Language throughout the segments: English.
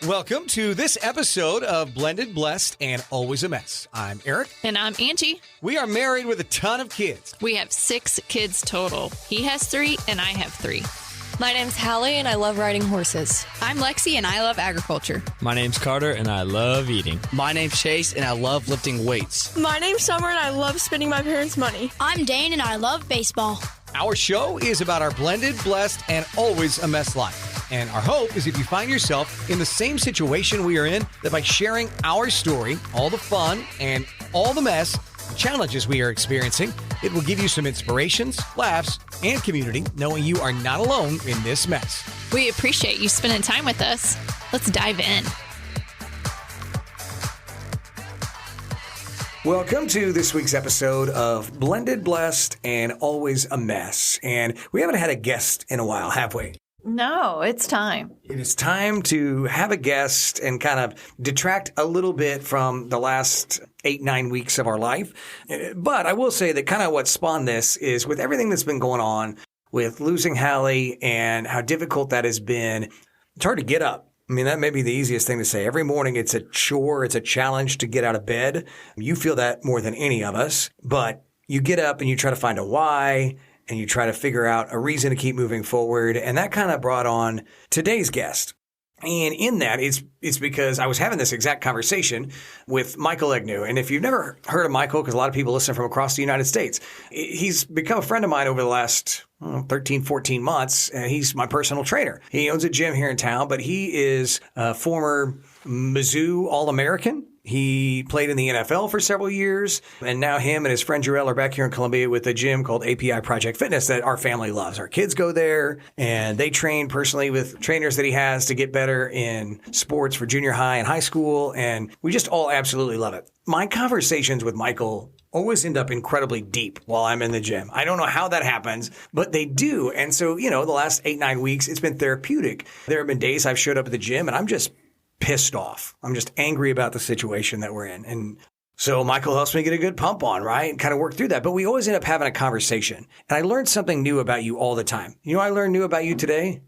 Welcome to this episode of Blended, Blessed, and Always a Mess. I'm Aric. And I'm Angie. We are married with a ton of kids. We have 6 kids total. He has 3 and I have 3. My name's Hallie and I love riding horses. I'm Lexi and I love agriculture. My name's Carter and I love eating. My name's Chase and I love lifting weights. My name's Summer and I love spending my parents' money. I'm Dane and I love baseball. Our show is about our blended, blessed, and always a mess life. And our hope is if you find yourself in the same situation we are in, that by sharing our story, all the fun and all the mess, the challenges we are experiencing, it will give you some inspirations, laughs, and community, knowing you are not alone in this mess. We appreciate you spending time with us. Let's dive in. Welcome to this week's episode of Blended, Blessed, and Always a Mess. And we haven't had a guest in a while, have we? No, it's time. It is time to have a guest and kind of detract a little bit from the last 8-9 weeks of our life. But I will say that kind of what spawned this is with everything that's been going on with losing Hallie and how difficult that has been. It's hard to get up. I mean, that may be the easiest thing to say. Every morning it's a chore, it's a challenge to get out of bed. You feel that more than any of us, but you get up and you try to find a why, and you try to figure out a reason to keep moving forward. And that kind of brought on today's guest. And in that, it's because I was having this exact conversation with Michael Egnew. And if you've never heard of Michael, because a lot of people listen from across the United States, he's become a friend of mine over the last 13, 14 months. And he's my personal trainer. He owns a gym here in town, but he is a former Mizzou All-American. He played in the NFL for several years, and now him and his friend Jarrell are back here in Columbia with a gym called API Project Fitness that our family loves. Our kids go there, and they train personally with trainers that he has to get better in sports for junior high and high school, and we just all absolutely love it. My conversations with Michael always end up incredibly deep while I'm in the gym. I don't know how that happens, but they do. And so, the last 8-9 weeks, it's been therapeutic. There have been days I've showed up at the gym, and I'm just pissed off. I'm just angry about the situation that we're in. And so Michael helps me get a good pump on, right? And kind of work through that. But we always end up having a conversation. And I learned something new about you all the time. You know what I learned new about you today?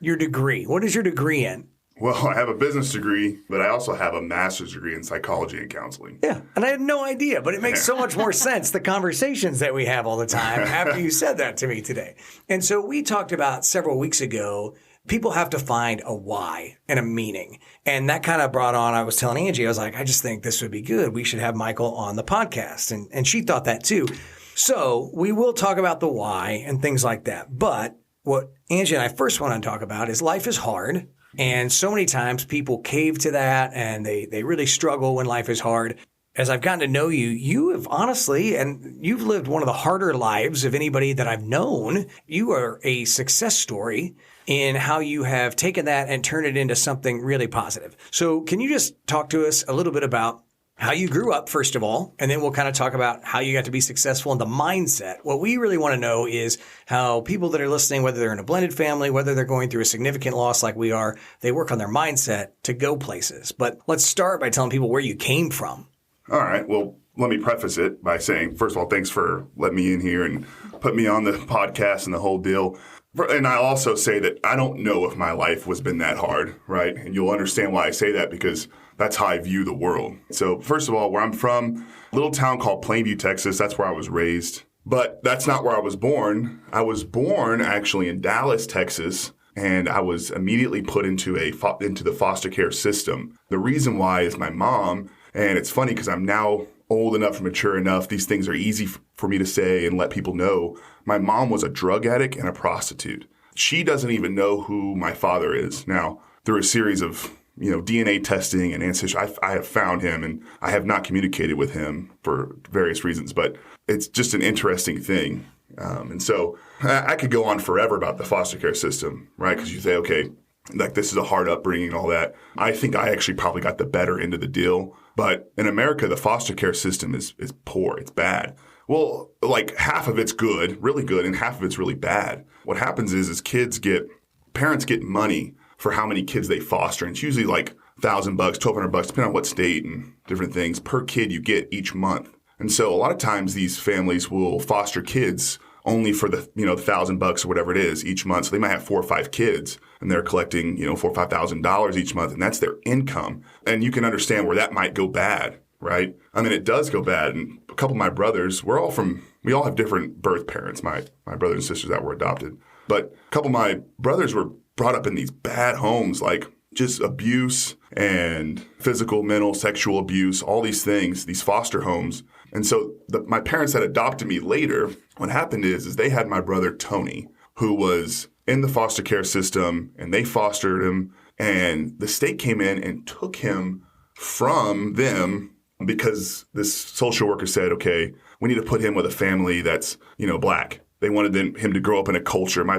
Your degree. What is your degree in? Well, I have a business degree, but I also have a master's degree in psychology and counseling. Yeah, and I had no idea, but it makes so much more sense, the conversations that we have all the time after you said that to me today. And so we talked about several weeks ago, people have to find a why and a meaning. And that kind of brought on, I was telling Angie, I was like, I just think this would be good. We should have Michael on the podcast. And she thought that too. So we will talk about the why and things like that. But what Angie and I first want to talk about is life is hard. And so many times people cave to that and they really struggle when life is hard. As I've gotten to know you, you have honestly, and you've lived one of the harder lives of anybody that I've known. You are a success story in how you have taken that and turned it into something really positive. So can you just talk to us a little bit about how you grew up, first of all, and then we'll kind of talk about how you got to be successful and the mindset. What we really want to know is how people that are listening, whether they're in a blended family, whether they're going through a significant loss like we are, they work on their mindset to go places. But let's start by telling people where you came from. All right. Well, let me preface it by saying, first of all, thanks for letting me in here and put me on the podcast and the whole deal. And I also say that I don't know if my life was been that hard, right? And you'll understand why I say that because that's how I view the world. So first of all, where I'm from, a little town called Plainview, Texas, that's where I was raised. But that's not where I was born. I was born actually in Dallas, Texas, and I was immediately put into the foster care system. The reason why is my mom, and it's funny because I'm now old enough and mature enough, these things are easy for me to say and let people know. My mom was a drug addict and a prostitute. She doesn't even know who my father is. Now, through a series of DNA testing and ancestry, I have found him, and I have not communicated with him for various reasons, but it's just an interesting thing. And so I could go on forever about the foster care system, right? Because you say, okay, like this is a hard upbringing and all that. I think I actually probably got the better end of the deal. But in America, the foster care system is poor. It's bad. Well, like half of it's good, really good, and half of it's really bad. What happens is parents get money for how many kids they foster. And it's usually like $1,000, $1,200, depending on what state and different things per kid you get each month. And so a lot of times these families will foster kids only for the, the $1,000 or whatever it is each month. So they might have 4 or 5 kids and they're collecting, $4,000 or $5,000 each month, and that's their income. And you can understand where that might go bad, right? I mean, it does go bad. And a couple of my brothers, we all have different birth parents, my brothers and sisters that were adopted. But a couple of my brothers were brought up in these bad homes, like just abuse and physical, mental, sexual abuse, all these things, these foster homes. And so my parents that adopted me later, what happened is they had my brother Tony, who was in the foster care system, and they fostered him. And the state came in and took him from them because this social worker said, okay, we need to put him with a family that's, black. They wanted him to grow up in a culture. My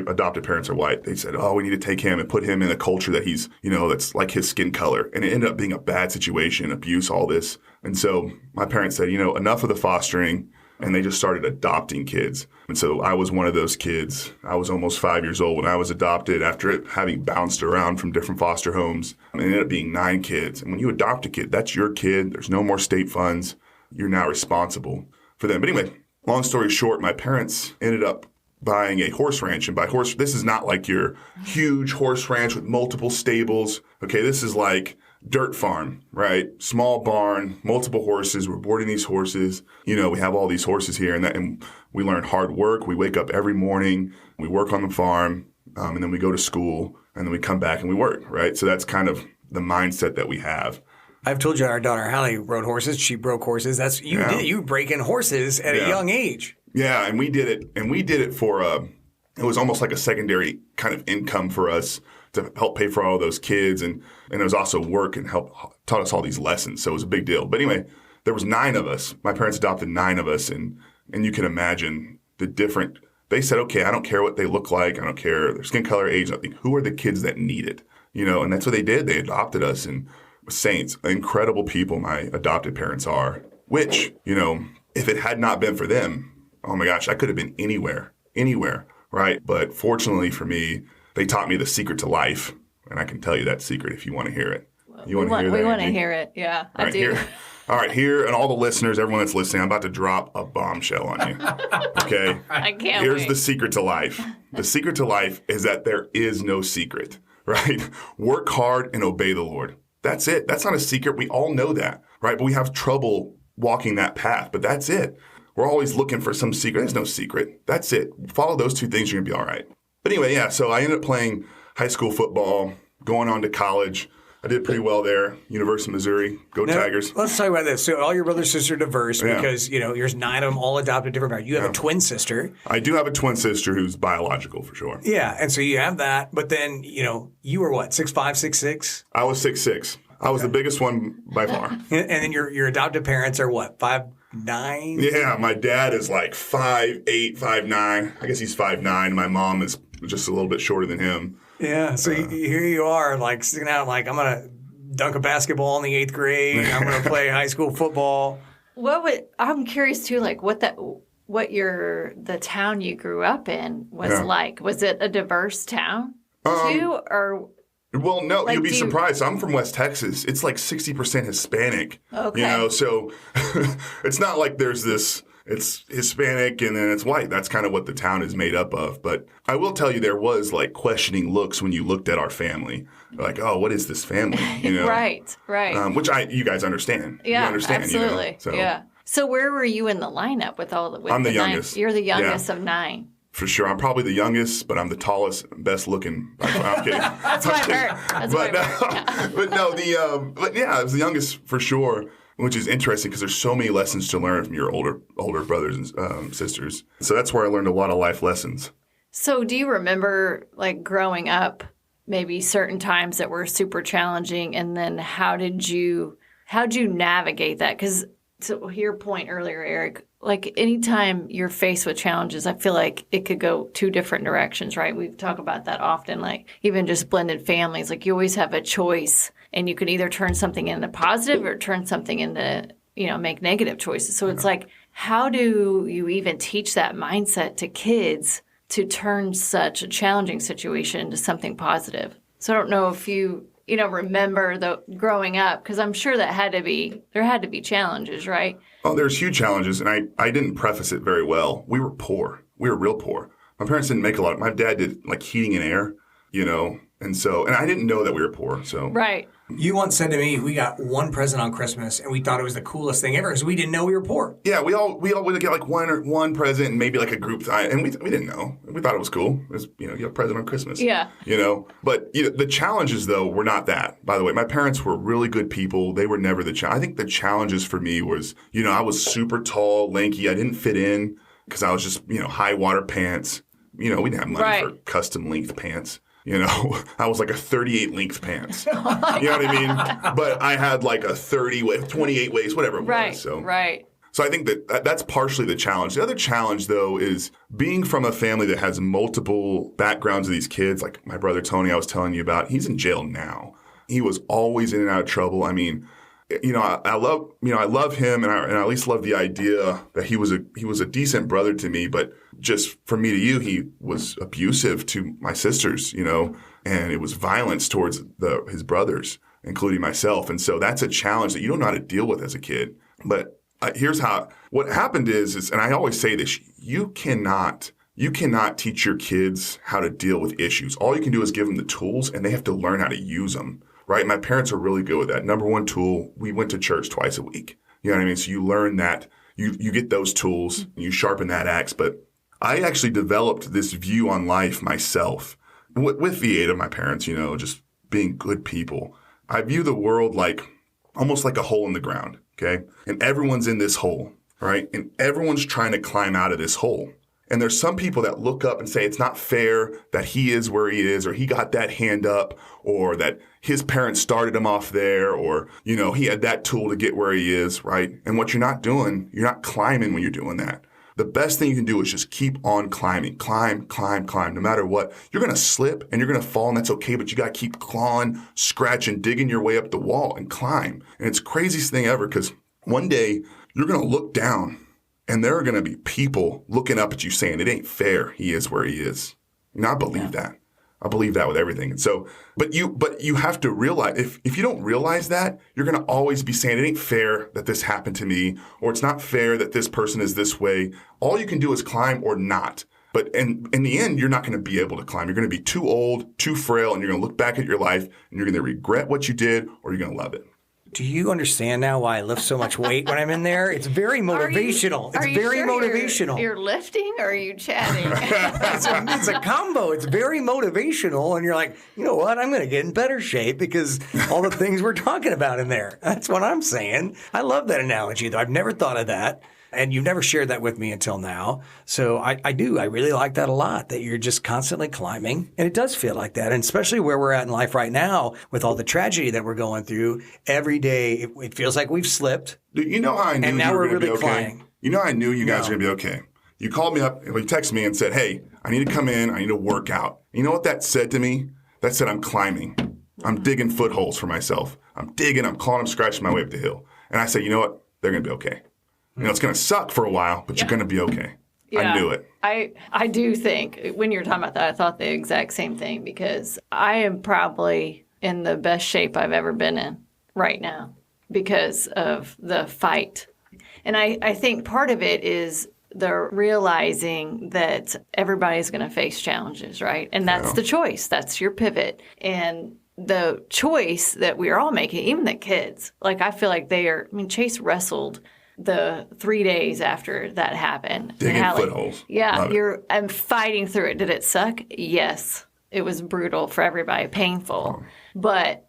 adopted parents are white. They said, oh, we need to take him and put him in a culture that he's, that's like his skin color. And it ended up being a bad situation, abuse, all this. And so my parents said, enough of the fostering. And they just started adopting kids. And so I was one of those kids. I was almost 5 years old when I was adopted after having bounced around from different foster homes. And it ended up being 9 kids. And when you adopt a kid, that's your kid. There's no more state funds. You're now responsible for them. But anyway, long story short, my parents ended up buying a horse ranch. And by horse, this is not like your huge horse ranch with multiple stables. Okay, this is like dirt farm, right? Small barn, multiple horses. We're boarding these horses. We have all these horses here, and we learn hard work. We wake up every morning. We work on the farm, and then we go to school, and then we come back and we work, right? So that's kind of the mindset that we have. I've told you our daughter Hallie rode horses. She broke horses. That's you break in horses at a young age. Yeah, and we did it. And we did it for it was almost like a secondary kind of income for us to help pay for all those kids, and it was also work and taught us all these lessons. So it was a big deal. But anyway, there was 9 of us. My parents adopted 9 of us, and you can imagine the different. They said, okay, I don't care what they look like. I don't care their skin color, age, nothing. Who are the kids that need it? And that's what they did. They adopted us, and saints, incredible people my adopted parents are, which, if it had not been for them, oh my gosh, I could have been anywhere, right? But fortunately for me, they taught me the secret to life, and I can tell you that secret if you want to hear it. We want to hear it, yeah, I do. All right, here, and all the listeners, everyone that's listening, I'm about to drop a bombshell on you, okay? I can't Here's wait. the secret to life. The secret to life is that there is no secret, right? Work hard and obey the Lord. That's it. That's not a secret. We all know that, right? But we have trouble walking that path, but that's it. We're always looking for some secret. There's no secret. That's it. Follow those 2 things, you're going to be all right. But anyway, yeah, so I ended up playing high school football, going on to college. I did pretty well there, University of Missouri. Go now, Tigers. Let's talk about this. So all your brothers and sisters are diverse because, there's 9 of them all adopted different parents. You have a twin sister. I do have a twin sister who's biological for sure. Yeah, and so you have that. But then, you were what, 6'5", 6'6"? I was 6'6". I was the biggest one by far. And then your adopted parents are what, 5'9"? Yeah, my dad is like 5'8", 5'9". I guess he's 5'9". My mom is just a little bit shorter than him. Yeah, so here you are, like sticking out, like I'm gonna dunk a basketball in the 8th grade. I'm gonna play high school football. I'm curious too, like what the town you grew up in was like. Was it a diverse town too, or? Well, no, you'd be surprised. I'm from West Texas. It's like 60% Hispanic. Okay. So it's not like there's this. It's Hispanic and then it's white. That's kind of what the town is made up of. But I will tell you, there was like questioning looks when you looked at our family. Like, oh, what is this family? Right. Which you guys understand. Yeah, you understand, absolutely. So. Yeah. So where were you in the lineup with all the? I'm the youngest. 9? You're the youngest of 9. For sure. I'm probably the youngest, but I'm the tallest, best looking. I'm kidding. That's what I heard. But I was the youngest for sure, which is interesting because there's so many lessons to learn from your older brothers and sisters. So that's where I learned a lot of life lessons. So do you remember, like, growing up, maybe certain times that were super challenging, and then how'd you navigate that? Because to your point earlier, Aric, like anytime you're faced with challenges, I feel like it could go 2 different directions, right? We talk about that often, like even just blended families, like you always have a choice and you can either turn something into positive or turn something into, make negative choices. So it's like, how do you even teach that mindset to kids to turn such a challenging situation into something positive? So I don't know if you remember the growing up? Because I'm sure there had to be challenges, right? Oh, there's huge challenges, and I didn't preface it very well. We were poor. We were real poor. My parents didn't make a lot. My dad did like heating and air, and I didn't know that we were poor. So right. You once said to me, we got one present on Christmas, and we thought it was the coolest thing ever because we didn't know we were poor. Yeah, we all would get like one present and maybe like a group, and we didn't know. We thought it was cool. It was, you get a present on Christmas. Yeah. But the challenges though were not that. By the way, my parents were really good people. They were never the challenge. I think the challenges for me was, I was super tall, lanky. I didn't fit in because I was just, high water pants. We didn't have money for custom length pants. I was like a 38 length pants. You know what I mean? But I had like a 28 waist, whatever it was. So I think that's partially the challenge. The other challenge, though, is being from a family that has multiple backgrounds of these kids. Like my brother Tony, I was telling you about, he's in jail now. He was always in and out of trouble. I mean, I love him, and I at least love the idea that he was a decent brother to me. But just from me to you, he was abusive to my sisters, and it was violence towards his brothers, including myself. And so that's a challenge that you don't know how to deal with as a kid. But here's what happened is, and I always say this: you cannot teach your kids how to deal with issues. All you can do is give them the tools, and they have to learn how to use them. Right? My parents are really good with that. Number one tool, we went to church twice a week. You know what I mean? So you learn that, you get those tools, and you sharpen that axe. But I actually developed this view on life myself with the aid of my parents, just being good people. I view the world like almost like a hole in the ground, okay? And everyone's in this hole, right? And everyone's trying to climb out of this hole. And there's some people that look up and say it's not fair that he is where he is, or he got that hand up, or that his parents started him off there, or, he had that tool to get where he is, right? And what you're not doing, you're not climbing when you're doing that. The best thing you can do is just keep on climbing. Climb, no matter what. You're going to slip and you're going to fall, and that's okay, but you got to keep clawing, scratching, digging your way up the wall and climb. And it's the craziest thing ever, because one day you're going to look down, and there are going to be people looking up at you saying, it ain't fair. He is where he is. I believe that. I believe that with everything. And so, but you have to realize, if you don't realize that, you're going to always be saying, it ain't fair that this happened to me, or it's not fair that this person is this way. All you can do is climb or not. But in the end, you're not going to be able to climb. You're going to be too old, too frail, and you're going to look back at your life, and you're going to regret what you did, or you're going to love it. Do you understand now why I lift so much weight when I'm in there? It's very motivational. It's very motivational. You're lifting, or are you chatting? It's a combo. It's very motivational. And you're like, you know what? I'm going to get in better shape because all the things we're talking about in there. That's what I'm saying. I love that analogy, though. I've never thought of that. And you've never shared that with me until now. So I do. I really like that a lot, that you're just constantly climbing. And it does feel like that. And especially where we're at in life right now with all the tragedy that we're going through, every day it feels like we've slipped. You know how I knew and now you were we're going to really be okay? climbing. You know I knew you guys were going to be okay. You called me up, you texted me and said, hey, I need to come in. I need to work out. You know what that said to me? That said I'm climbing. I'm digging footholes for myself. I'm digging, I'm clawing, I'm scratching my way up the hill. And I said, you know what? They're going to be okay. It's going to suck for a while, but you're going to be okay. Yeah. I knew it. I do think, when you were talking about that, I thought the exact same thing, because I am probably in the best shape I've ever been in right now because of the fight. And I think part of it is the realizing that everybody's going to face challenges, right? And that's the choice. That's your pivot. And the choice that we're all making, even the kids, like I feel like Chase wrestled the 3 days after that happened. Digging footholes. Yeah, I'm fighting through it. Did it suck? Yes. It was brutal for everybody, painful. But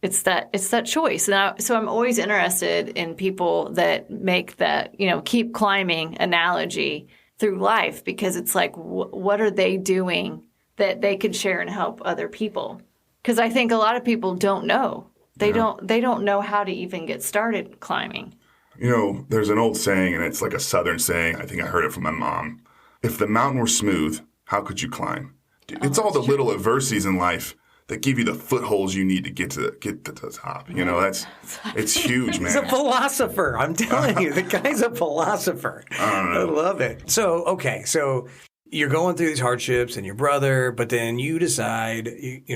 it's that choice. So I'm always interested in people that make that, keep climbing analogy through life, because it's like, what are they doing that they can share and help other people? Because I think a lot of people don't know. They don't know how to even get started climbing. There's an old saying, and it's like a Southern saying. I think I heard it from my mom. If the mountain were smooth, how could you climb? It's all the little adversities in life that give you the footholds you need to get to the top. It's huge, man. He's a philosopher. I'm telling you, the guy's a philosopher. I don't know. I love it. So You're going through these hardships and your brother, but then you decide,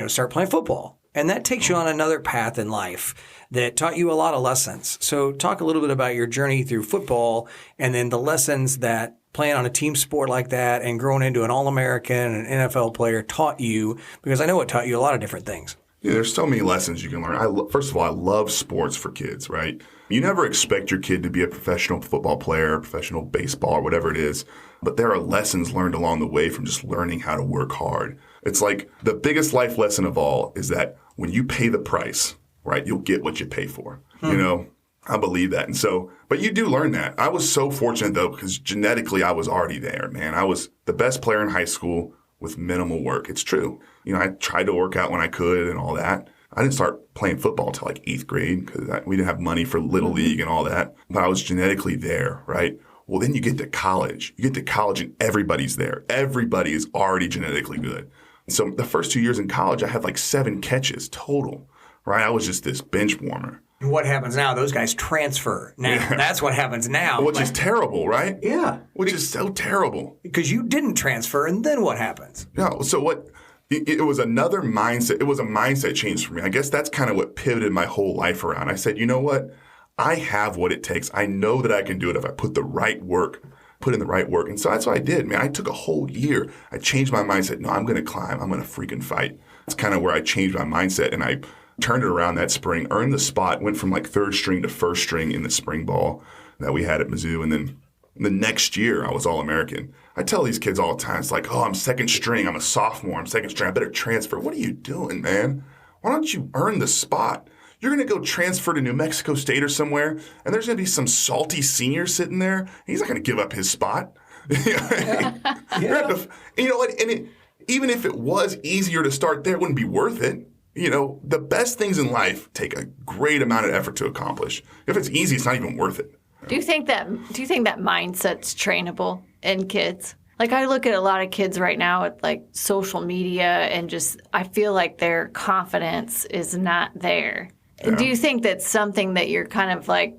start playing football. And that takes you on another path in life that taught you a lot of lessons. So talk a little bit about your journey through football and then the lessons that playing on a team sport like that and growing into an All-American and an NFL player taught you, because I know it taught you a lot of different things. Yeah, there's so many lessons you can learn. First of all, I love sports for kids, right? You never expect your kid to be a professional football player, professional baseball, or whatever it is. But there are lessons learned along the way from just learning how to work hard. It's like the biggest life lesson of all is that when you pay the price, right, you'll get what you pay for. I believe that. And so, but you do learn that. I was so fortunate, though, because genetically I was already there, man. I was the best player in high school with minimal work. It's true. I tried to work out when I could and all that. I didn't start playing football until like 8th grade because we didn't have money for Little League and all that. But I was genetically there, right? Well, then you get to college. You get to college and everybody's there. Everybody is already genetically good. So the first 2 years in college, I had like 7 catches total, right? I was just this bench warmer. What happens now? Those guys transfer now. Yeah. That's what happens now. Which is terrible, right? Yeah. Which is so terrible. Because you didn't transfer, and then what happens? No. So what? It was another mindset. It was a mindset change for me. I guess that's kind of what pivoted my whole life around. I said, you know what? I have what it takes. I know that I can do it if I put in the right work. And so that's what I did, man. I took a whole year. I changed my mindset. No, I'm going to climb. I'm going to freaking fight. That's kind of where I changed my mindset, and I turned it around that spring, earned the spot, went from like 3rd string to 1st string in the spring ball that we had at Mizzou. And then the next year, I was All-American. I tell these kids all the time, it's like, oh, I'm 2nd string. I'm a sophomore. I'm 2nd string. I better transfer. What are you doing, man? Why don't you earn the spot? You're going to go transfer to New Mexico State or somewhere, and there's going to be some salty senior sitting there. He's not going to give up his spot. Yeah. You know what? And even if it was easier to start there, it wouldn't be worth it. The best things in life take a great amount of effort to accomplish. If it's easy, it's not even worth it. Do you think that mindset's trainable in kids? Like, I look at a lot of kids right now with like social media and just, I feel like their confidence is not there. Yeah. Do you think that's something that you're kind of like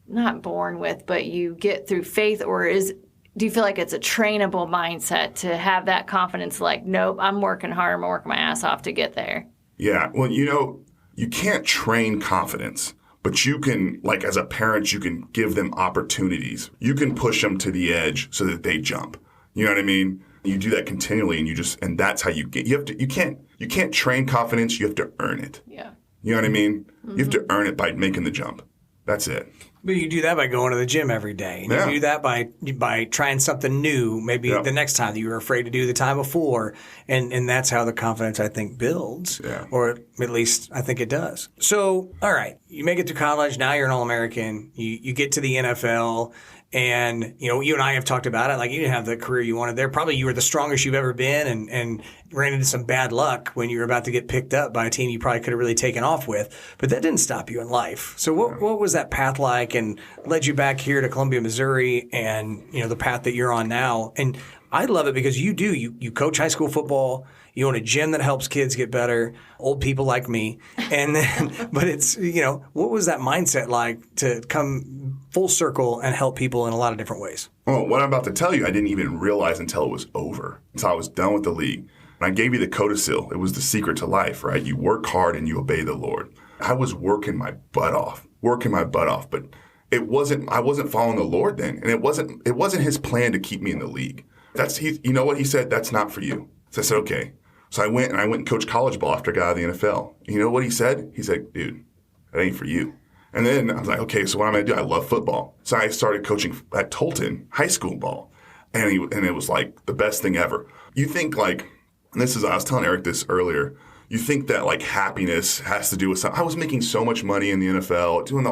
not born with, but you get through faith, or do you feel like it's a trainable mindset to have that confidence? Like, nope, I'm working hard, I'm working my ass off to get there. Yeah, well, you can't train confidence, but you can, like as a parent, you can give them opportunities. You can push them to the edge so that they jump. You know what I mean? You do that continually, and that's how you can't train confidence. You have to earn it. Yeah. You know what I mean? Mm-hmm. You have to earn it by making the jump. That's it. But you do that by going to the gym every day. And you do that by trying something new, maybe the next time that you were afraid to do the time before. And that's how the confidence, I think, builds. Yeah. Or at least I think it does. So, all right, you make it to college. Now you're an All-American. You get to the NFL. And, you and I have talked about it. Like, you didn't have the career you wanted there. Probably you were the strongest you've ever been and ran into some bad luck when you were about to get picked up by a team you probably could have really taken off with. But that didn't stop you in life. So what was that path like and led you back here to Columbia, Missouri and, the path that you're on now? And I love it because you coach high school football. You own a gym that helps kids get better, old people like me. And then, but it's, what was that mindset like to come full circle and help people in a lot of different ways? Well, what I'm about to tell you, I didn't even realize until it was over, until I was done with the league. And I gave you the codicil. It was the secret to life, right? You work hard and you obey the Lord. I was working my butt off, but I wasn't following the Lord then. And it wasn't his plan to keep me in the league. You know what he said? That's not for you. So I said, okay. So I went and coached college ball after I got out of the NFL. You know what he said? He said, dude, that ain't for you. And then I was like, okay, so what am I going to do? I love football. So I started coaching at Tolton high school ball. And it was like the best thing ever. You think like, and I was telling Aric this earlier, you think that like happiness has to do with something. I was making so much money in the NFL, doing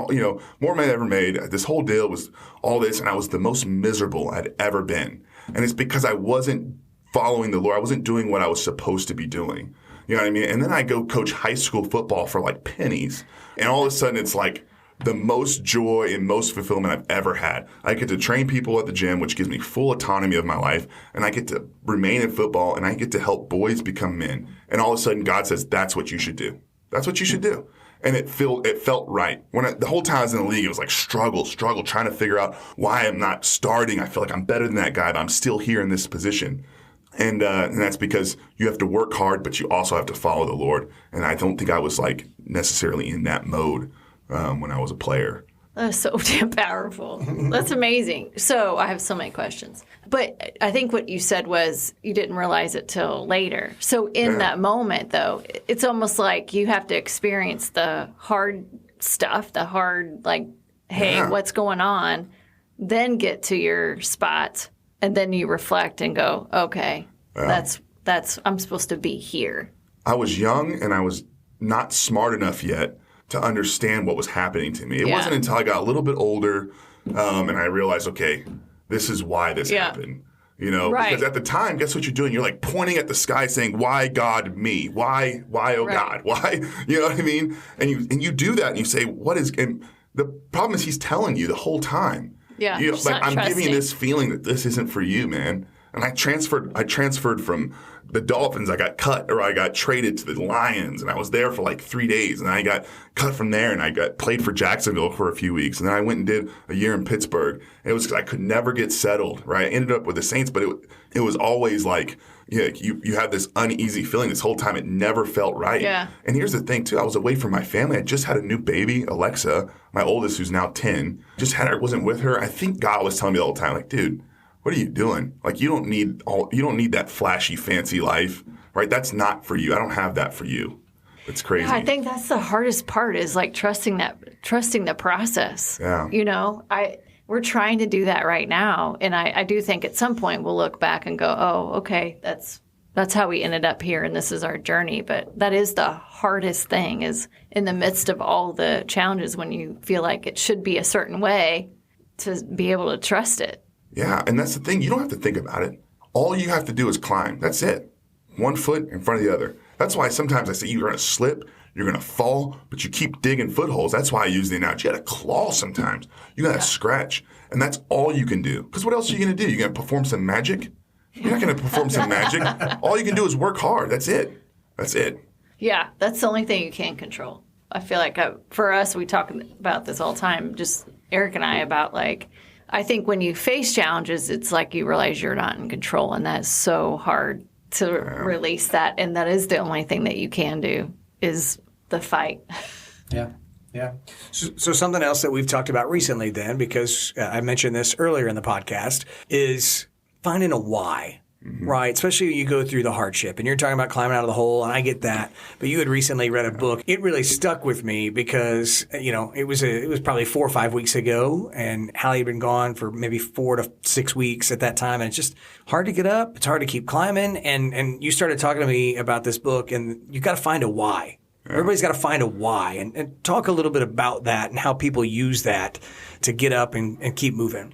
more money I ever made. This whole deal was all this, and I was the most miserable I'd ever been. And it's because I wasn't following the Lord. I wasn't doing what I was supposed to be doing. You know what I mean? And then I go coach high school football for like pennies. And all of a sudden it's like the most joy and most fulfillment I've ever had. I get to train people at the gym, which gives me full autonomy of my life. And I get to remain in football, and I get to help boys become men. And all of a sudden God says, that's what you should do. That's what you should do. And it felt right. The whole time I was in the league, it was like struggle, trying to figure out why I'm not starting. I feel like I'm better than that guy, but I'm still here in this position. And that's because you have to work hard, but you also have to follow the Lord. And I don't think I was like necessarily in that mode when I was a player. That's so damn powerful. That's amazing. So I have so many questions. But I think what you said was you didn't realize it till later. So in that moment, though, it's almost like you have to experience the hard stuff, the hard, like, hey, what's going on? Then get to your spot, and then you reflect and go, okay, that's I'm supposed to be here. I was young, and I was not smart enough yet to understand what was happening to me. It wasn't until I got a little bit older and I realized, okay, this is why this happened. You know, because at the time, guess what you're doing? You're like pointing at the sky saying, why God me? Why oh God? Why? You know what I mean? And you do that and you say, what is, and the problem is he's telling you the whole time. Yeah. You know, like, I'm giving you this feeling that this isn't for you, man. And I transferred from the Dolphins. I got cut, or I got traded to the Lions, and I was there for like 3 days. And I got cut from there, and I got played for Jacksonville for a few weeks. And then I went and did a year in Pittsburgh. And it was because I could never get settled, right? I ended up with the Saints, but it was always like, you had this uneasy feeling this whole time. It never felt right. Yeah. And here's the thing, too. I was away from my family. I just had a new baby, Alexa, my oldest, who's now 10. Wasn't with her. I think God was telling me the whole time, like, dude, what are you doing? Like, you don't need that flashy, fancy life, right? That's not for you. I don't have that for you. It's crazy. Yeah, I think that's the hardest part is like trusting the process. Yeah. You know, we're trying to do that right now. And I do think at some point we'll look back and go, oh, okay, that's how we ended up here and this is our journey. But that is the hardest thing, is in the midst of all the challenges when you feel like it should be a certain way, to be able to trust it. Yeah, and that's the thing. You don't have to think about it. All you have to do is climb. That's it. One foot in front of the other. That's why sometimes I say you're going to slip, you're going to fall, but you keep digging footholds. That's why I use the analogy. You got to claw sometimes. You got to scratch. And that's all you can do. Because what else are you going to do? You're going to perform some magic? You're not going to perform some magic. All you can do is work hard. That's it. That's it. Yeah, that's the only thing you can control. I feel like for us, we talk about this all the time, just Aric and I, about like, I think when you face challenges, it's like you realize you're not in control, and that's so hard to release that. And that is the only thing that you can do, is the fight. Yeah. Yeah. So something else that we've talked about recently then, because I mentioned this earlier in the podcast, is finding a why. Right, especially when you go through the hardship, and you're talking about climbing out of the hole, and I get that. But you had recently read a book. It really stuck with me because, it was probably 4 or 5 weeks ago, and Hallie had been gone for maybe 4 to 6 weeks at that time, and it's just hard to get up. It's hard to keep climbing, and you started talking to me about this book, and you got to find a why. Yeah. Everybody's got to find a why, and talk a little bit about that and how people use that to get up and keep moving.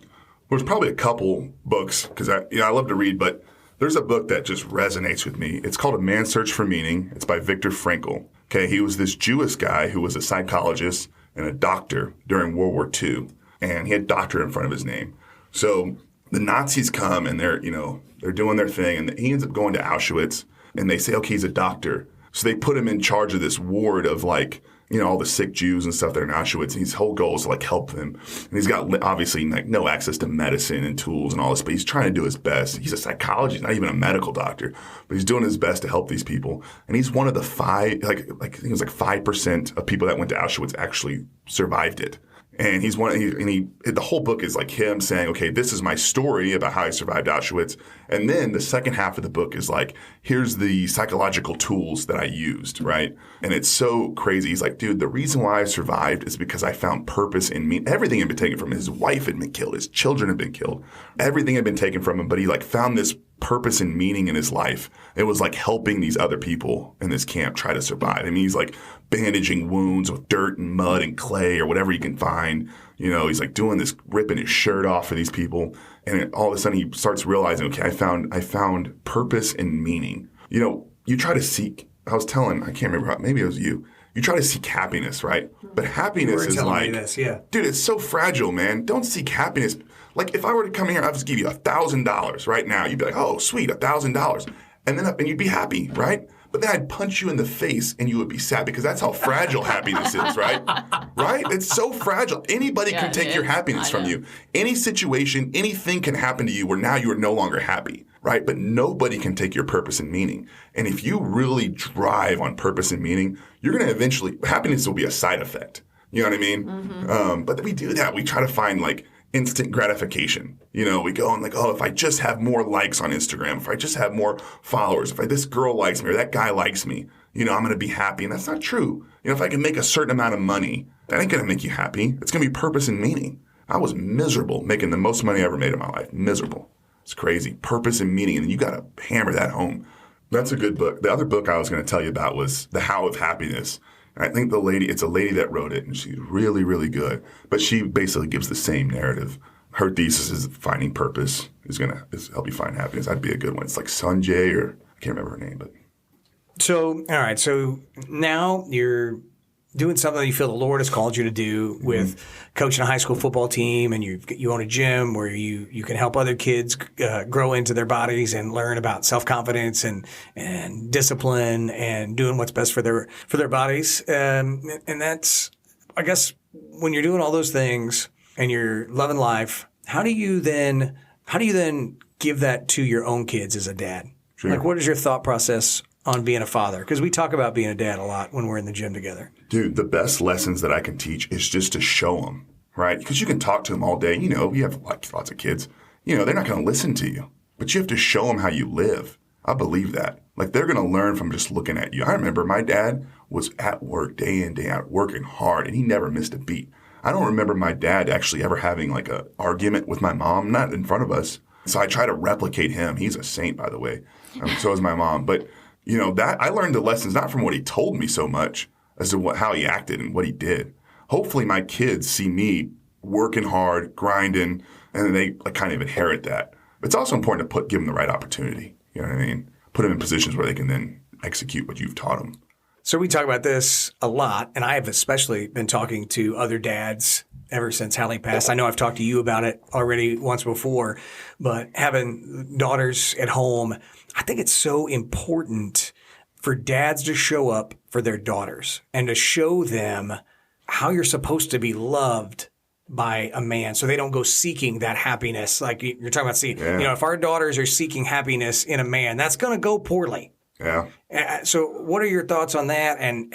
Well, there's probably a couple books, because I love to read, but there's a book that just resonates with me. It's called A Man's Search for Meaning. It's by Viktor Frankl. Okay, he was this Jewish guy who was a psychologist and a doctor during World War II, and he had doctor in front of his name. So the Nazis come, and they're doing their thing, and he ends up going to Auschwitz, and they say, okay, he's a doctor. So they put him in charge of this ward of all the sick Jews and stuff that are in Auschwitz. And his whole goal is to help them. And he's got obviously no access to medicine and tools and all this, but he's trying to do his best. He's a psychologist, not even a medical doctor, but he's doing his best to help these people. And he's one of the 5%, I think it was 5% of people that went to Auschwitz actually survived it. And he's the whole book is him saying, okay, this is my story about how I survived Auschwitz. And then the second half of the book is here's the psychological tools that I used, right? And it's so crazy. He's like, dude, the reason why I survived is because I found purpose in me. Everything had been taken from him. His wife had been killed. His children had been killed. Everything had been taken from him, but he found this purpose and meaning in his life. It was helping these other people in this camp try to survive. I mean, he's bandaging wounds with dirt and mud and clay or whatever he can find. He's doing this, ripping his shirt off for these people. And all of a sudden he starts realizing, okay, I found purpose and meaning. You try to seek, I can't remember, maybe it was you. You try to seek happiness, right? But happiness is dude, it's so fragile, man. Don't seek happiness. If I were to come here, I'd just give you $1,000 right now. You'd be like, oh, sweet, $1,000. And you'd be happy, right? But then I'd punch you in the face and you would be sad because that's how fragile happiness is, right? Right? It's so fragile. Anybody can take your happiness from you. Any situation, anything can happen to you where now you are no longer happy, right? But nobody can take your purpose and meaning. And if you really drive on purpose and meaning, you're going to eventually, happiness will be a side effect. You know what I mean? Mm-hmm. But we do that. We try to find like instant gratification. You know, we go and like, oh, if I just have more likes on Instagram, if I just have more followers, if this girl likes me or that guy likes me, you know, I'm going to be happy. And that's not true. You know, if I can make a certain amount of money, that ain't going to make you happy. It's going to be purpose and meaning. I was miserable making the most money I ever made in my life. Miserable. It's crazy. Purpose and meaning. And you got to hammer that home. That's a good book. The other book I was going to tell you about was The How of Happiness. I think it's a lady that wrote it, and she's really, really good. But she basically gives the same narrative. Her thesis is finding purpose is help you find happiness. That'd be a good one. It's like Sanjay, or I can't remember her name, but. So, all right. So now you're doing something that you feel the Lord has called you to do with coaching a high school football team, and you own a gym where you can help other kids grow into their bodies and learn about self-confidence and discipline and doing what's best for their bodies. And that's, I guess, when you're doing all those things and you're loving life, how do you then give that to your own kids as a dad? Sure. Like, what is your thought process on being a father? Because we talk about being a dad a lot when we're in the gym together. Dude, the best lessons that I can teach is just to show them, right? Because you can talk to them all day. You know, you have lots of kids. You know, they're not going to listen to you. But you have to show them how you live. I believe that. Like, they're going to learn from just looking at you. I remember my dad was at work day in, day out, working hard, and he never missed a beat. I don't remember my dad actually ever having like an argument with my mom, not in front of us. So I try to replicate him. He's a saint, by the way. So is my mom. But you know, that I learned the lessons not from what he told me so much as to how he acted and what he did. Hopefully my kids see me working hard, grinding, and they kind of inherit that. But it's also important to give them the right opportunity. You know what I mean? Put them in positions where they can then execute what you've taught them. So we talk about this a lot, and I have especially been talking to other dads ever since Hallie passed. I know I've talked to you about it already once before, but having daughters at home, I think it's so important for dads to show up for their daughters and to show them how you're supposed to be loved by a man, so they don't go seeking that happiness. Like you're talking about, you know, if our daughters are seeking happiness in a man, that's going to go poorly. Yeah. So what are your thoughts on that? And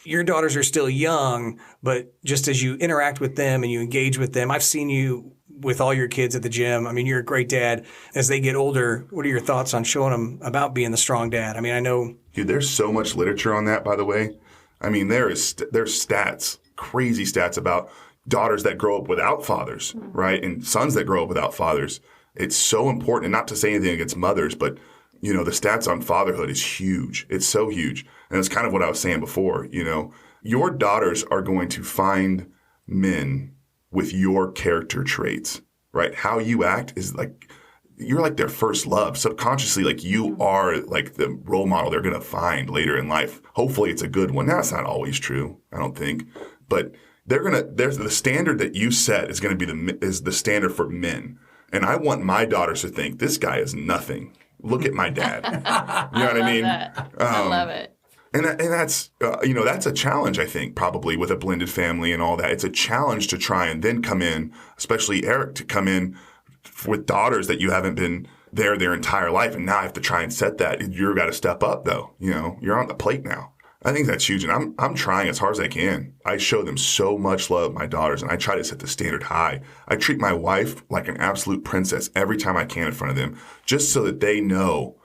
your daughters are still young, but just as you interact with them and you engage with them, I've seen you with all your kids at the gym. I mean, you're a great dad. As they get older, what are your thoughts on showing them about being the strong dad? I mean, I know. Dude, there's so much literature on that, by the way. I mean, there's stats, crazy stats about daughters that grow up without fathers, right? And sons that grow up without fathers. It's so important, and not to say anything against mothers, but you know, the stats on fatherhood is huge. It's so huge. And it's kind of what I was saying before, you know. Your daughters are going to find men with your character traits, right? How you act is like, you're like their first love. Subconsciously, like you are like the role model they're going to find later in life. Hopefully it's a good one. Now, that's not always true, I don't think. But there's the standard that you set is going to be is the standard for men. And I want my daughters to think, this guy is nothing. Look at my dad. You know what I mean? I love it. And that's, you know, that's a challenge, I think, probably with a blended family and all that. It's a challenge to try and then come in, especially Aric, to come in with daughters that you haven't been there their entire life. And now I have to try and set that. You've got to step up, though. You know, you're on the plate now. I think that's huge. And I'm trying as hard as I can. I show them so much love, my daughters, and I try to set the standard high. I treat my wife like an absolute princess every time I can in front of them, just so that they know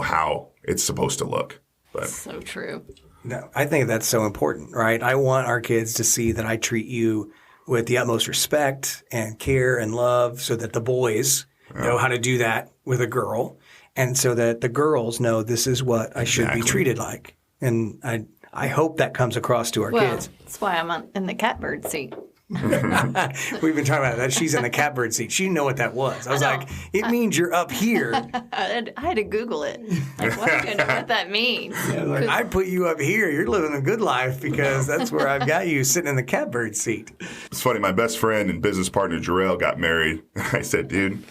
how it's supposed to look. But so true. No, I think that's so important, right? I want our kids to see that I treat you with the utmost respect and care and love, so that the boys know how to do that with a girl, and so that the girls know this is what I should be treated like. And I hope that comes across to our kids. That's why I'm in the catbird seat. We've been talking about that. She's in the catbird seat. She didn't know what that was. I was like, it means you're up here. I had to Google it. Like, what that means. Yeah, like, I put you up here. You're living a good life because that's where I've got you sitting in the catbird seat. It's funny. My best friend and business partner, Jarrell, got married. I said, dude,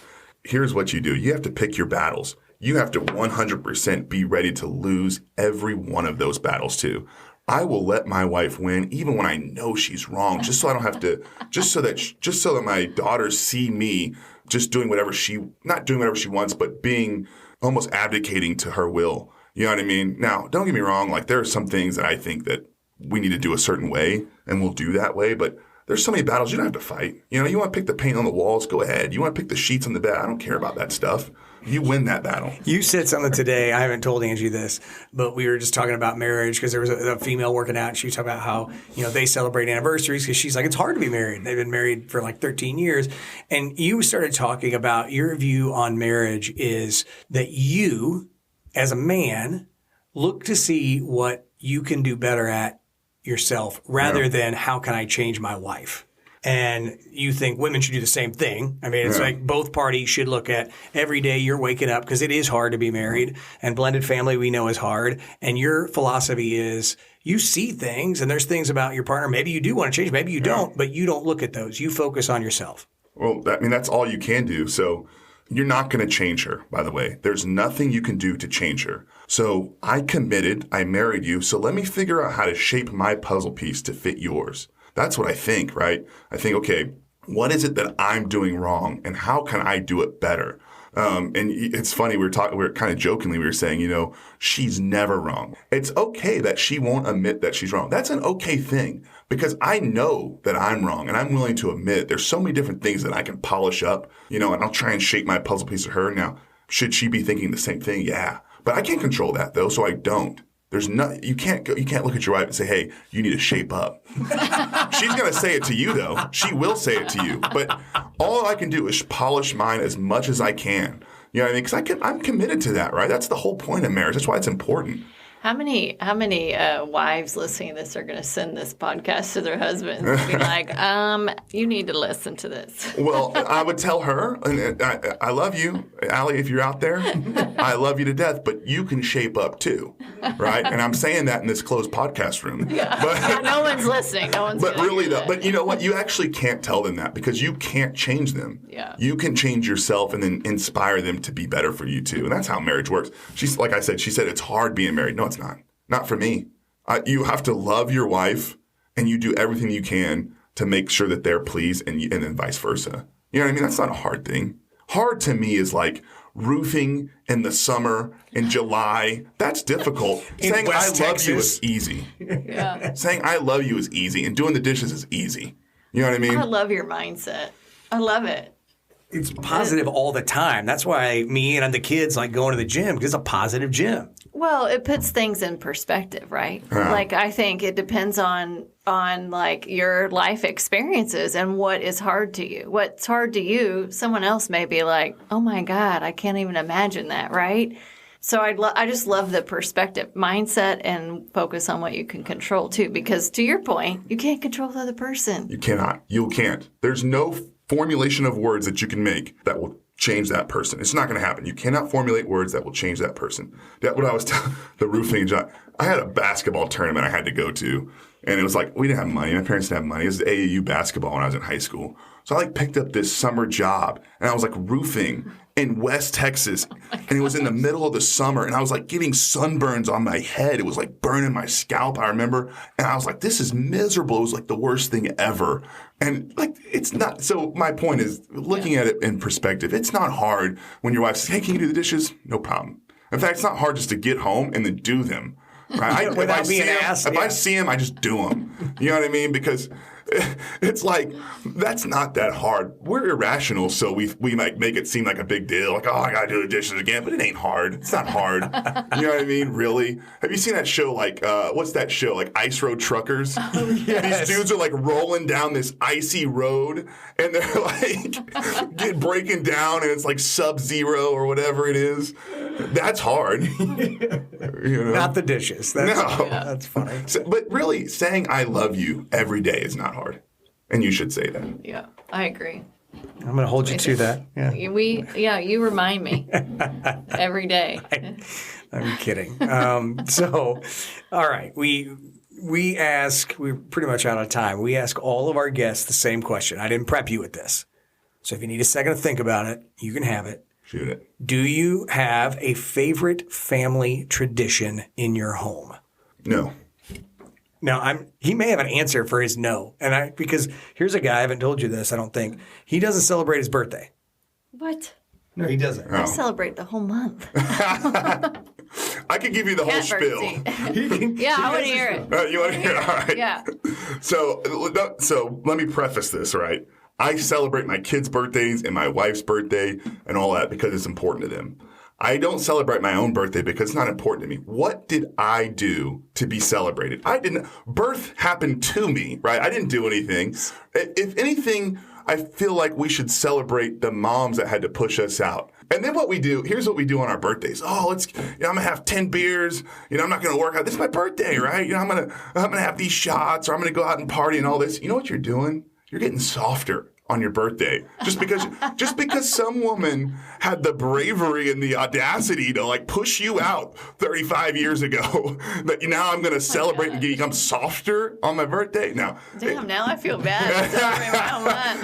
here's what you do. You have to pick your battles. you have to 100% be ready to lose every one of those battles too. I will let my wife win even when I know she's wrong, just so I don't have to, just so that my daughters see me just doing not doing whatever she wants, but being almost abdicating to her will. You know what I mean? Now, don't get me wrong. Like, there are some things that I think that we need to do a certain way, and we'll do that way. But there's so many battles you don't have to fight. You know, you want to pick the paint on the walls, go ahead. You want to pick the sheets on the bed, I don't care about that stuff. You win that battle. You said something today. I haven't told Angie this, but we were just talking about marriage because there was a female working out. And she was talking about how, they celebrate anniversaries because she's like, it's hard to be married. They've been married for like 13 years. And you started talking about your view on marriage is that you, as a man, look to see what you can do better at yourself rather than how can I change my wife. And you think women should do the same thing. I mean, it's like both parties should look at every day you're waking up because it is hard to be married, and blended family we know is hard. And your philosophy is you see things and there's things about your partner. Maybe you do want to change, maybe you don't, but you don't look at those. You focus on yourself. Well, that's all you can do. So you're not going to change her, by the way. There's nothing you can do to change her. So I committed, I married you. So let me figure out how to shape my puzzle piece to fit yours. That's what I think, right? I think, okay, what is it that I'm doing wrong and how can I do it better? And it's funny, we were kind of jokingly, we were saying, she's never wrong. It's okay that she won't admit that she's wrong. That's an okay thing because I know that I'm wrong and I'm willing to admit there's so many different things that I can polish up, and I'll try and shape my puzzle piece of her. Now, should she be thinking the same thing? Yeah. But I can't control that though, so I don't. You can't look at your wife and say, hey, you need to shape up. She's going to say it to you, though. She will say it to you. But all I can do is polish mine as much as I can. You know what I mean? Because I'm committed to that, right? That's the whole point of marriage. That's why it's important. How many wives listening to this are going to send this podcast to their husbands and be like, you need to listen to this? Well, I would tell her, and I love you, Allie, if you're out there. I love you to death, but you can shape up too, right? And I'm saying that in this closed podcast room. Yeah. But, no one's listening. No one's But really, but you know what? You actually can't tell them that because you can't change them. Yeah. You can change yourself and then inspire them to be better for you too. And that's how marriage works. Like I said, she said it's hard being married. No, it's not. Not for me. You have to love your wife and you do everything you can to make sure that they're pleased and then vice versa. You know what I mean? That's not a hard thing. Hard to me is like roofing in the summer in July. That's difficult. Saying I love you is easy. Yeah. Saying I love you is easy and doing the dishes is easy. You know what I mean? I love your mindset. I love it. It's positive all the time. That's why me and the kids like going to the gym because it's a positive gym. Well, it puts things in perspective, right? Like I think it depends on like your life experiences and what is hard to you. What's hard to you, someone else may be like, "Oh my God, I can't even imagine that," right? So I just love the perspective, mindset, and focus on what you can control too. Because to your point, you can't control the other person. You cannot. You can't. There's no formulation of words that you can make that will change that person. It's not going to happen. You cannot formulate words that will change that person. What I was telling the roofing job, I had a basketball tournament I had to go to, and it was like we didn't have money. My parents didn't have money. It was AAU basketball when I was in high school. So I picked up this summer job, and I was roofing in West Texas, and it was in the middle of the summer, and I was getting sunburns on my head. It was burning my scalp, I remember, and I was like, this is miserable. It was the worst thing ever. And it's not, so my point is looking at it in perspective, it's not hard when your wife says, hey, can you do the dishes? No problem. In fact, it's not hard just to get home and then do them. Right? Without being asked. If I see them, I just do them. You know what I mean? Because it's that's not that hard. We're irrational, so we might make it seem like a big deal. Oh, I got to do the dishes again. But it ain't hard. It's not hard. You know what I mean? Really? Have you seen that show, what's that show? Ice Road Truckers? Oh, yes. These dudes are rolling down this icy road, and they're breaking down, and it's Sub-Zero or whatever it is. That's hard. Not the dishes. That's funny. So, but really, saying I love you every day is not hard. And you should say that. Yeah, I agree. I'm going to hold you to that. Yeah. You remind me every day. I'm kidding. So, all right. We're pretty much out of time. We ask all of our guests the same question. I didn't prep you with this. So if you need a second to think about it, you can have it. Shoot it. Do you have a favorite family tradition in your home? No. Now, he may have an answer for his no. Because here's a guy, I haven't told you this, I don't think. He doesn't celebrate his birthday. What? No, he doesn't. I celebrate the whole month. I could give you the whole spiel. Yeah, I want to hear it. You want to hear it? All right. Yeah. So let me preface this, right? I celebrate my kids' birthdays and my wife's birthday and all that because it's important to them. I don't celebrate my own birthday because it's not important to me. What did I do to be celebrated? Birth happened to me, right? I didn't do anything. If anything, I feel like we should celebrate the moms that had to push us out. And then here's what we do on our birthdays. Oh, I'm going to have 10 beers. I'm not going to work out. This is my birthday, right? I'm going to have these shots, or I'm going to go out and party and all this. You know what you're doing? You're getting softer on your birthday just because some woman had the bravery and the audacity to push you out 35 years ago that now I'm going to celebrate and become softer on my birthday. Now I feel bad.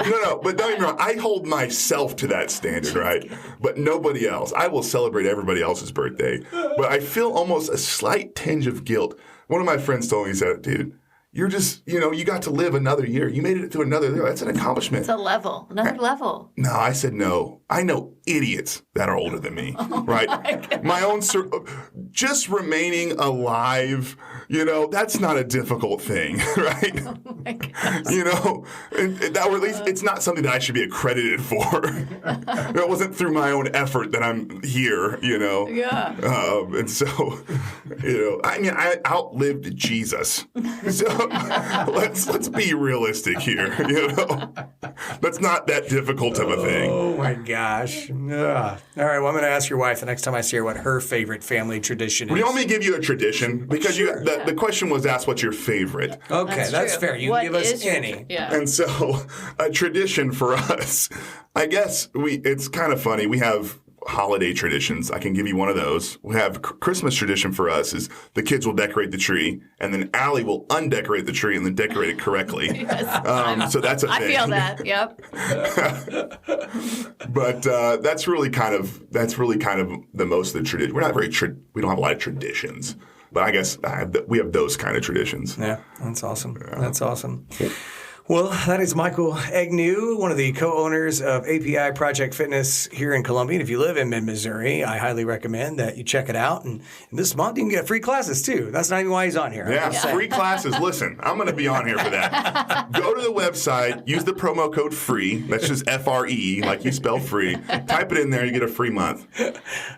No, but don't get me wrong. I hold myself to that standard, right? But nobody else. I will celebrate everybody else's birthday, but I feel almost a slight tinge of guilt. One of my friends told me, he said, dude, you're just, you got to live another year. You made it to another year. That's an accomplishment. It's another level. No, I said no. I know idiots that are older than me, right? My own just remaining alive, that's not a difficult thing, right? Oh my gosh. Or at least it's not something that I should be accredited for. It wasn't through my own effort that I'm here, Yeah. And so, I outlived Jesus. So let's be realistic here, That's not that difficult of a thing. Oh my gosh. Ugh. All right, well, I'm going to ask your wife the next time I see her what her favorite family tradition is. Well, you want me to give you a tradition? Because the question was asked, what's your favorite? Okay, that's fair. You can give us any. Yeah. And so a tradition for us, I guess it's kind of funny. We have holiday traditions. I can give you one of those. We have Christmas tradition for us is the kids will decorate the tree, and then Allie will undecorate the tree and then decorate it correctly. Yes, so that's a thing. I feel that. Yep. But that's really kind of the most of the tradition. We're not we don't have a lot of traditions, but I guess we have those kind of traditions. Yeah, that's awesome. Yeah. That's awesome. Well, that is Michael Egnew, one of the co-owners of API Project Fitness here in Columbia. And if you live in mid-Missouri, I highly recommend that you check it out. And this month, you can get free classes, too. That's not even why he's on here. Yeah, free classes. Listen, I'm going to be on here for that. Go to the website, use the promo code FREE. That's just F-R-E, like you spell free. Type it in there, you get a free month.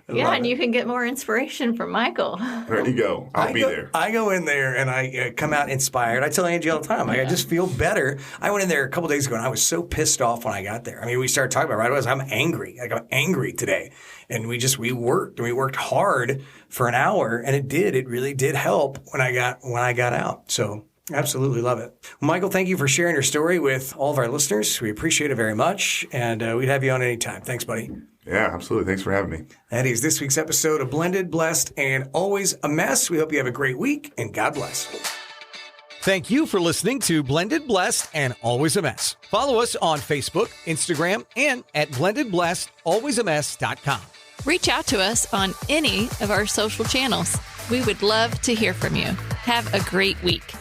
Yeah, and you can get more inspiration from Michael. There you go. I'll be there. I go in there, and I come out inspired. I tell Angie all the time, I just feel better. I went in there a couple days ago, and I was so pissed off when I got there. I mean, we started talking about it right away. I'm angry. I'm angry today. And we worked hard for an hour, and it really did help when I got out. So absolutely love it. Well, Michael, thank you for sharing your story with all of our listeners. We appreciate it very much, and we'd have you on anytime. Thanks, buddy. Yeah, absolutely. Thanks for having me. That is this week's episode of Blended, Blessed, and Always a Mess. We hope you have a great week, and God bless. Thank you for listening to Blended, Blessed, and Always a Mess. Follow us on Facebook, Instagram, and at blendedblessedalwaysamess.com. Reach out to us on any of our social channels. We would love to hear from you. Have a great week.